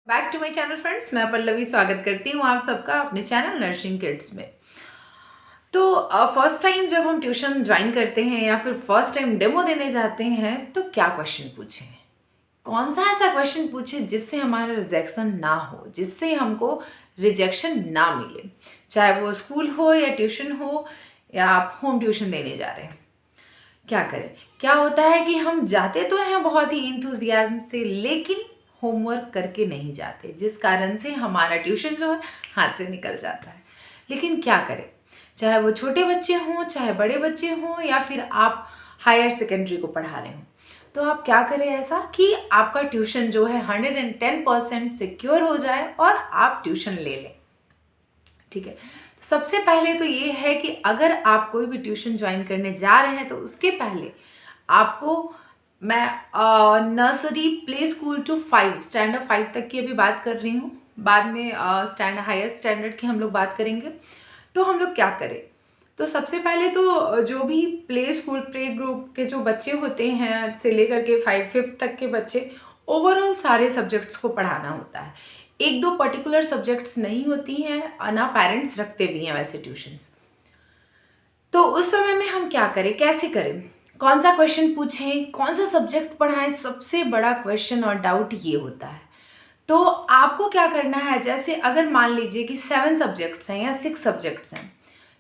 Back to my channel friends, मैं पल्लवी स्वागत करती हूँ आप सबका अपने चैनल नर्सिंग किड्स में। तो फर्स्ट टाइम जब हम ट्यूशन ज्वाइन करते हैं या फिर फर्स्ट टाइम डेमो देने जाते हैं तो क्या क्वेश्चन पूछें, कौन सा ऐसा क्वेश्चन पूछें जिससे हमारा रिजेक्शन ना हो, जिससे हमको रिजेक्शन ना मिले, चाहे वो स्कूल हो या ट्यूशन हो या आप होम ट्यूशन देने जा रहे हैं। क्या करें? क्या होता है कि हम जाते तो हैं बहुत ही इंथुजियाज्म से, लेकिन होमवर्क करके नहीं जाते, जिस कारण से हमारा ट्यूशन जो है हाथ से निकल जाता है। लेकिन क्या करें, चाहे वो छोटे बच्चे हों, चाहे बड़े बच्चे हों, या फिर आप हायर सेकेंडरी को पढ़ा रहे हों, तो आप क्या करें ऐसा कि आपका ट्यूशन जो है 110% सिक्योर हो जाए और आप ट्यूशन ले लें। ठीक है, सबसे पहले तो ये है कि अगर आप कोई भी ट्यूशन ज्वाइन करने जा रहे हैं तो उसके पहले आपको मैं nursery play school to 5 standard 5 तक की अभी बात कर रही हूँ। बाद में हायर स्टैंडर्ड की हम लोग बात करेंगे। तो हम लोग क्या करें, तो सबसे पहले तो जो भी प्ले स्कूल प्ले ग्रुप के जो बच्चे होते हैं से लेकर के 5th तक के बच्चे, ओवरऑल सारे सब्जेक्ट्स को पढ़ाना होता है। एक दो पर्टिकुलर सब्जेक्ट्स नहीं होती हैं, ना पेरेंट्स रखते भी हैं वैसे ट्यूशन्स। तो उस समय में हम क्या करें, कैसे करें, कौन सा क्वेश्चन पूछें, कौन सा सब्जेक्ट पढ़ाएं, सबसे बड़ा क्वेश्चन और डाउट ये होता है। तो आपको क्या करना है, जैसे अगर मान लीजिए कि 7 सब्जेक्ट्स हैं या 6 सब्जेक्ट्स हैं,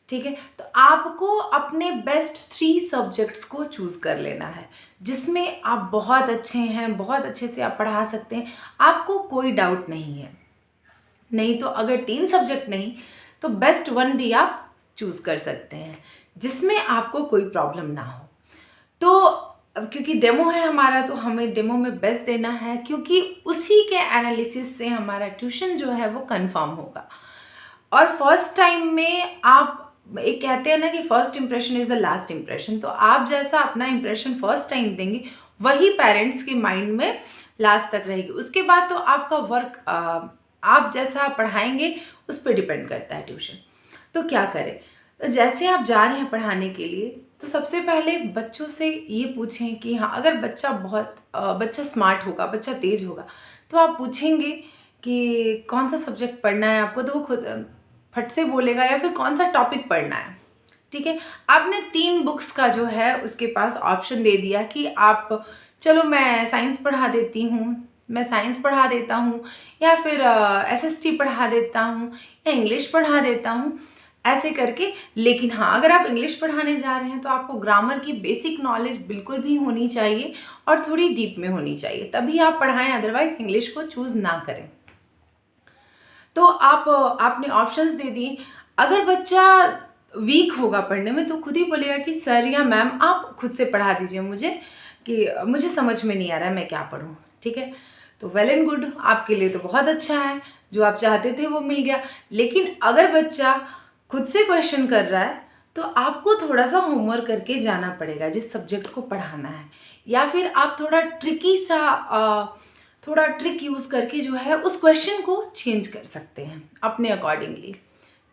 ठीक है, तो आपको अपने बेस्ट 3 सब्जेक्ट्स को चूज़ कर लेना है जिसमें आप बहुत अच्छे हैं, बहुत अच्छे से आप पढ़ा सकते हैं, आपको कोई डाउट नहीं है। नहीं तो अगर 3 सब्जेक्ट नहीं तो बेस्ट 1 भी आप चूज़ कर सकते हैं जिसमें आपको कोई प्रॉब्लम ना हो। तो अब क्योंकि डेमो है हमारा, तो हमें डेमो में बेस्ट देना है, क्योंकि उसी के एनालिसिस से हमारा ट्यूशन जो है वो कंफर्म होगा। और फर्स्ट टाइम में आप एक कहते हैं ना कि first impression is the last impression, तो आप जैसा अपना इंप्रेशन फर्स्ट टाइम देंगे वही पेरेंट्स के माइंड में लास्ट तक रहेगी। उसके बाद तो आपका वर्क आप जैसा पढ़ाएंगे उस पर डिपेंड करता है ट्यूशन। तो क्या करें, तो जैसे आप जा रहे हैं पढ़ाने के लिए, तो सबसे पहले बच्चों से ये पूछें कि हाँ, अगर बच्चा स्मार्ट होगा, बच्चा तेज होगा, तो आप पूछेंगे कि कौन सा सब्जेक्ट पढ़ना है आपको, तो वो खुद फट से बोलेगा, या फिर कौन सा टॉपिक पढ़ना है। ठीक है, आपने 3 बुक्स का जो है उसके पास ऑप्शन दे दिया कि आप चलो मैं साइंस पढ़ा देती हूँ, मैं साइंस पढ़ा देता हूँ, या फिर एसएसटी पढ़ा देता हूँ, या इंग्लिश पढ़ा देता हूँ, ऐसे करके। लेकिन हाँ, अगर आप इंग्लिश पढ़ाने जा रहे हैं तो आपको ग्रामर की बेसिक नॉलेज बिल्कुल भी होनी चाहिए और थोड़ी डीप में होनी चाहिए, तभी आप पढ़ाएं, अदरवाइज इंग्लिश को चूज़ ना करें। तो आपने ऑप्शंस दे दिए। अगर बच्चा वीक होगा पढ़ने में तो खुद ही बोलेगा कि सर या मैम आप खुद से पढ़ा दीजिए मुझे, कि मुझे समझ में नहीं आ रहा है मैं क्या पढूं। ठीक है, तो वेल एंड गुड, आपके लिए तो बहुत अच्छा है, जो आप चाहते थे वो मिल गया। लेकिन अगर बच्चा खुद से क्वेश्चन कर रहा है तो आपको थोड़ा सा होमवर्क करके जाना पड़ेगा जिस सब्जेक्ट को पढ़ाना है, या फिर आप थोड़ा ट्रिक यूज़ करके जो है उस क्वेश्चन को चेंज कर सकते हैं अपने अकॉर्डिंगली।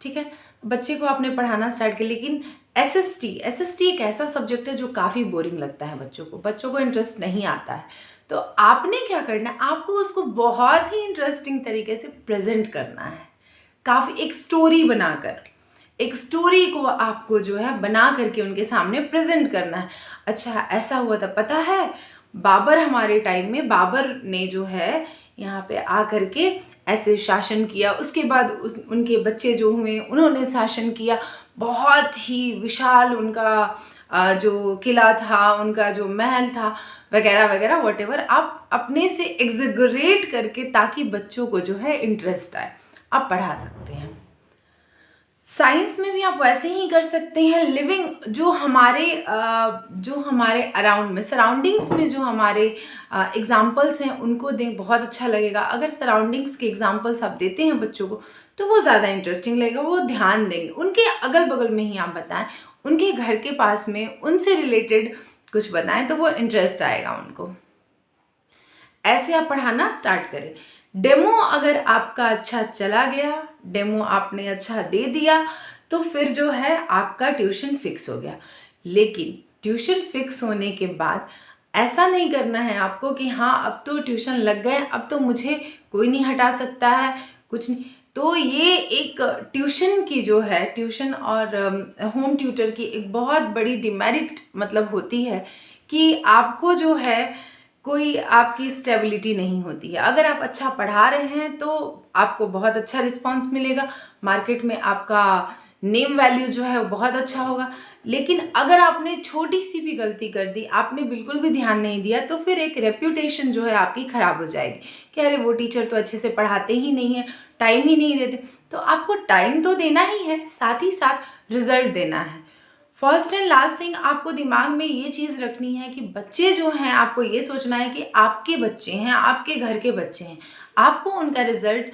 ठीक है, बच्चे को आपने पढ़ाना स्टार्ट किया। लेकिन एसएसटी एक ऐसा सब्जेक्ट है जो काफ़ी बोरिंग लगता है बच्चों को इंटरेस्ट नहीं आता है। तो आपने क्या करना है, आपको उसको बहुत ही इंटरेस्टिंग तरीके से प्रेजेंट करना है, काफ़ी एक स्टोरी बनाकर, एक स्टोरी को आपको जो है बना करके उनके सामने प्रेजेंट करना है। अच्छा, ऐसा हुआ था, पता है बाबर, हमारे टाइम में बाबर ने जो है यहाँ पे आ करके ऐसे शासन किया, उसके बाद उनके बच्चे जो हुए उन्होंने शासन किया, बहुत ही विशाल उनका जो किला था, उनका जो महल था, वगैरह वगैरह, व्हाटएवर आप अपने से एग्जैगरेट करके, ताकि बच्चों को जो है इंटरेस्ट आए, आप पढ़ा सकते हैं। साइंस में भी आप वैसे ही कर सकते हैं। लिविंग जो हमारे अराउंड में, सराउंडिंग्स में जो हमारे एग्जाम्पल्स हैं उनको दें, बहुत अच्छा लगेगा। अगर सराउंडिंग्स के एग्जाम्पल्स आप देते हैं बच्चों को तो वो ज़्यादा इंटरेस्टिंग लगेगा, वो ध्यान देंगे। उनके अगल बगल में ही आप बताएं, उनके घर के पास में उनसे रिलेटेड कुछ बताएं, तो वो इंटरेस्ट आएगा उनको। ऐसे आप पढ़ाना स्टार्ट करें। डेमो अगर आपका अच्छा चला गया, डेमो आपने अच्छा दे दिया, तो फिर जो है आपका ट्यूशन फिक्स हो गया। लेकिन ट्यूशन फिक्स होने के बाद ऐसा नहीं करना है आपको कि हाँ अब तो ट्यूशन लग गए, अब तो मुझे कोई नहीं हटा सकता है, कुछ नहीं। तो ये एक ट्यूशन की जो है, ट्यूशन और होम ट्यूटर की एक बहुत बड़ी डिमेरिट मतलब होती है कि आपको जो है कोई आपकी स्टेबिलिटी नहीं होती है। अगर आप अच्छा पढ़ा रहे हैं तो आपको बहुत अच्छा रिस्पांस मिलेगा, मार्केट में आपका नेम वैल्यू जो है वो बहुत अच्छा होगा। लेकिन अगर आपने छोटी सी भी गलती कर दी, आपने बिल्कुल भी ध्यान नहीं दिया, तो फिर एक रेप्यूटेशन जो है आपकी ख़राब हो जाएगी कि अरे वो टीचर तो अच्छे से पढ़ाते ही नहीं है, टाइम ही नहीं देते। तो आपको टाइम तो देना ही है, साथ ही साथ रिजल्ट देना है। फर्स्ट एंड लास्ट थिंग, आपको दिमाग में ये चीज़ रखनी है कि बच्चे जो हैं, आपको ये सोचना है कि आपके बच्चे हैं, आपके घर के बच्चे हैं, आपको उनका रिजल्ट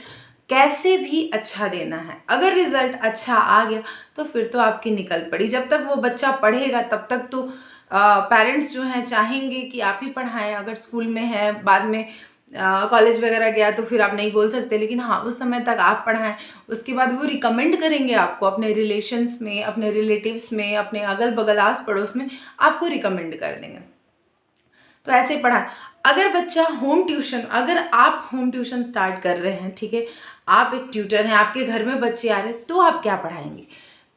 कैसे भी अच्छा देना है। अगर रिजल्ट अच्छा आ गया तो फिर तो आपकी निकल पड़ी। जब तक वो बच्चा पढ़ेगा तब तक तो पेरेंट्स जो हैं चाहेंगे कि आप ही पढ़ाएं। अगर स्कूल में है, बाद में कॉलेज वगैरह गया तो फिर आप नहीं बोल सकते, लेकिन हाँ उस समय तक आप पढ़ाएं। उसके बाद वो रिकमेंड करेंगे आपको अपने रिलेशंस में, अपने रिलेटिव्स में, अपने अगल बगल आस पड़ोस में आपको रिकमेंड कर देंगे। तो ऐसे पढ़ाएं। अगर बच्चा होम ट्यूशन, अगर आप होम ट्यूशन स्टार्ट कर रहे हैं, ठीक है, आप एक ट्यूटर हैं, आपके घर में बच्चे आ रहे हैं, तो आप क्या पढ़ाएंगे?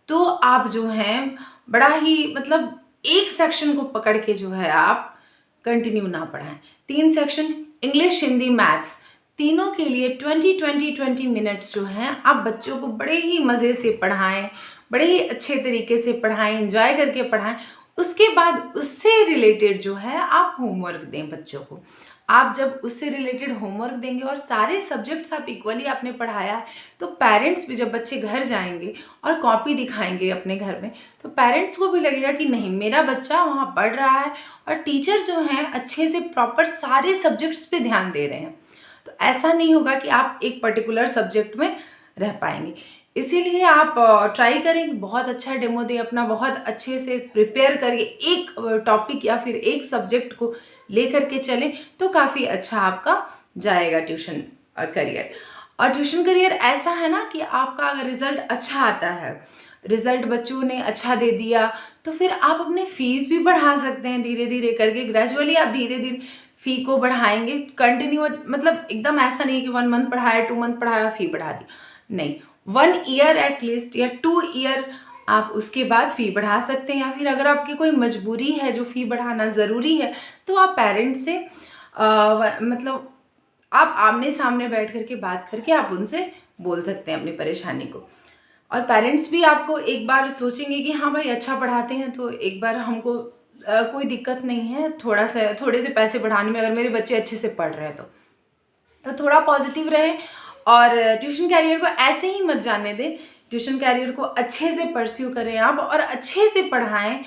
तो आप जो हैं बड़ा ही मतलब एक सेक्शन को पकड़ के जो है आप कंटिन्यू ना पढ़ाएं। 3 सेक्शन, इंग्लिश, हिंदी, मैथ्स, तीनों के लिए 20 मिनट्स जो हैं आप बच्चों को बड़े ही मज़े से पढ़ाएं, बड़े ही अच्छे तरीके से पढ़ाएं, एंजॉय करके पढ़ाएं। उसके बाद उससे रिलेटेड जो है आप होमवर्क दें बच्चों को। आप जब उससे रिलेटेड होमवर्क देंगे और सारे सब्जेक्ट्स आप इक्वली आपने पढ़ाया है, तो पेरेंट्स भी जब बच्चे घर जाएंगे और कॉपी दिखाएंगे अपने घर में, तो पेरेंट्स को भी लगेगा कि नहीं मेरा बच्चा वहाँ पढ़ रहा है और टीचर जो हैं अच्छे से प्रॉपर सारे सब्जेक्ट्स पे ध्यान दे रहे हैं। तो ऐसा नहीं होगा कि आप एक पर्टिकुलर सब्जेक्ट में रह पाएंगे। इसीलिए आप ट्राई करें कि बहुत अच्छा डेमो दें अपना, बहुत अच्छे से प्रिपेयर करके एक टॉपिक या फिर एक सब्जेक्ट को लेकर के चलें, तो काफ़ी अच्छा आपका जाएगा ट्यूशन करियर। और ट्यूशन करियर ऐसा है ना कि आपका अगर रिज़ल्ट अच्छा आता है, रिज़ल्ट बच्चों ने अच्छा दे दिया, तो फिर आप अपने फ़ीस भी बढ़ा सकते हैं धीरे धीरे करके। ग्रेजुअली आप धीरे धीरे फ़ी को बढ़ाएंगे, कंटिन्यू, मतलब एकदम ऐसा नहीं कि 1 मंथ पढ़ाया, 2 मंथ पढ़ाया, फ़ी बढ़ा दी, नहीं। 1 ईयर एटलीस्ट या 2 ईयर आप उसके बाद फ़ी बढ़ा सकते हैं। या फिर अगर आपकी कोई मजबूरी है जो फ़ी बढ़ाना ज़रूरी है, तो आप पेरेंट्स से मतलब आप आमने सामने बैठ करके बात करके आप उनसे बोल सकते हैं अपनी परेशानी को। और पेरेंट्स भी आपको एक बार सोचेंगे कि हाँ भाई अच्छा पढ़ाते हैं, तो एक बार हमको कोई दिक्कत नहीं है थोड़े से पैसे बढ़ाने में, अगर मेरे बच्चे अच्छे से पढ़ रहे हैं तो थोड़ा पॉजिटिव रहें। और ट्यूशन कैरियर को ऐसे ही मत जाने दें, ट्यूशन कैरियर को अच्छे से परस्यू करें आप और अच्छे से पढ़ाएं।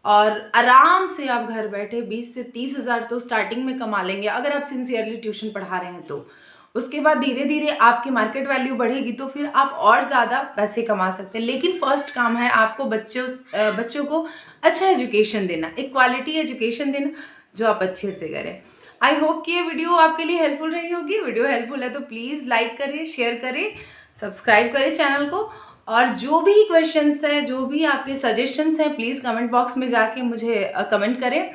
और आराम से आप घर बैठे 20 से 30 हज़ार तो स्टार्टिंग में कमा लेंगे अगर आप सिंसियरली ट्यूशन पढ़ा रहे हैं तो। उसके बाद धीरे धीरे आपकी मार्केट वैल्यू बढ़ेगी तो फिर आप और ज़्यादा पैसे कमा सकते हैं। लेकिन फर्स्ट काम है आपको बच्चों को अच्छा एजुकेशन देना, एक क्वालिटी एजुकेशन देना जो आप अच्छे से करें। आई होप कि ये वीडियो आपके लिए हेल्पफुल रही होगी। वीडियो हेल्पफुल है तो प्लीज़ लाइक करें, शेयर करें, सब्सक्राइब करें चैनल को। और जो भी क्वेश्चंस हैं, जो भी आपके सजेशंस हैं, प्लीज़ कमेंट बॉक्स में जाके मुझे कमेंट करें।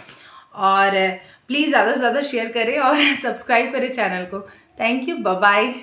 और प्लीज़ ज़्यादा से ज़्यादा शेयर करें और सब्सक्राइब करें चैनल को। Thank you, bye bye.